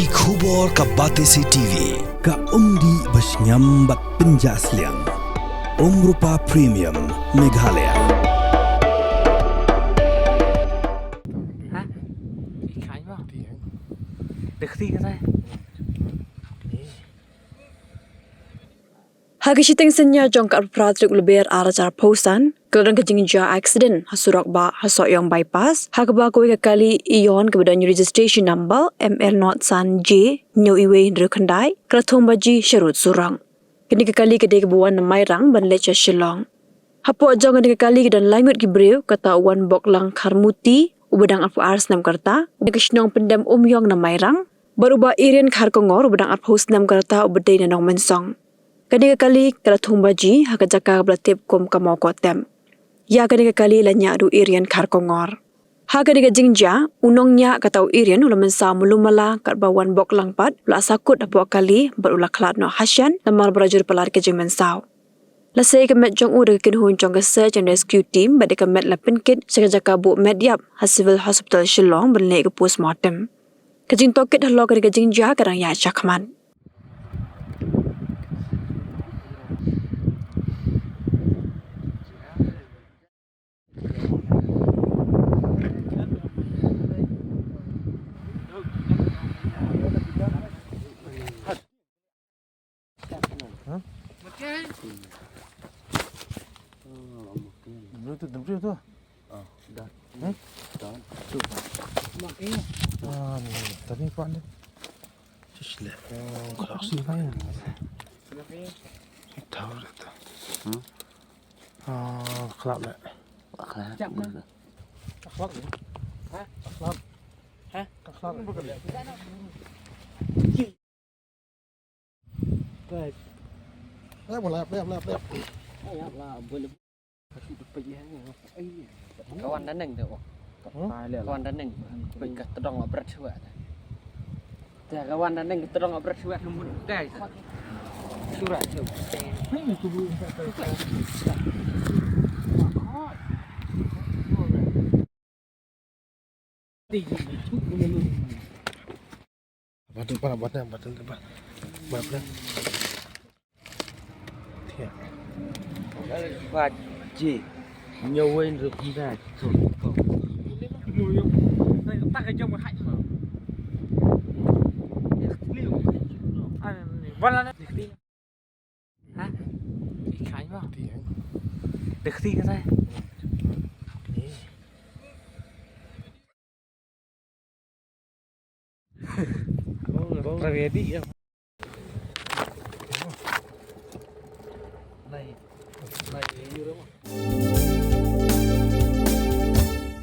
Ki khubor ka Batesi TV ka umdi basnyam bat penjaslian Rupa Premium Meghalaya. Hả? Khai vào. Được thi cái này. Hagishiting senya jongkar pratrik lebih arajar posan keladang kejingja accident Surok ba Sohiong bypass hakba koi kali ion kebedan registration number ML0 san J new iwe rekandai Thung Baji Sharut Surang kini kali kedai kebuan namai rang ban lecha Shillong hapo jong kini kali kedan langut gibreu kata wan bok lang karmuti ubedang arpu ars nam karta dekisnong pendam umyong namai rang baruba irian khar kongor ubedang arpu nam karta ubedai nanong mensong kini kali kala Thung Baji hak jaka belatip kom kamau kotem. Ya kini kali lanya adu irian khar kongor. Ha kini jingja unongnya katau irian ula mensa mulumala kat bawan bok langpat ula sakut apo kali berula Khlad no Hashen lamar berajur pelar ke jing mensau. Lasai kemet jong u de kin hun jong ke search and rescue team bade kemet la penkit sekajaka bu medyap ha civil hospital Shillong berle ke postmortem. Kejing tokit halo kini jingja kadang ya chakman. Betul tu. Dah. Dah. Makin. Ni tadi pak ni. Sila. Kalau sila ya. Kenapa ya? Tahu dah. Khlad lah. Khlad. Jap mana? Khlad ni. Hah? Khlad. Hah? Khlad bukan dia. Baik. Boleh. Boleh. Kawan dan neng tu, kawan dan neng, pergi terang berat suat. Tiada kawan dan neng terang berat suat nombor guys. Surat tu. Batang depan. Baji nyawain rupiah tu. Tak kerja mahal tu. Wala na. Hah? Khai vào. Được thi cái này. Ready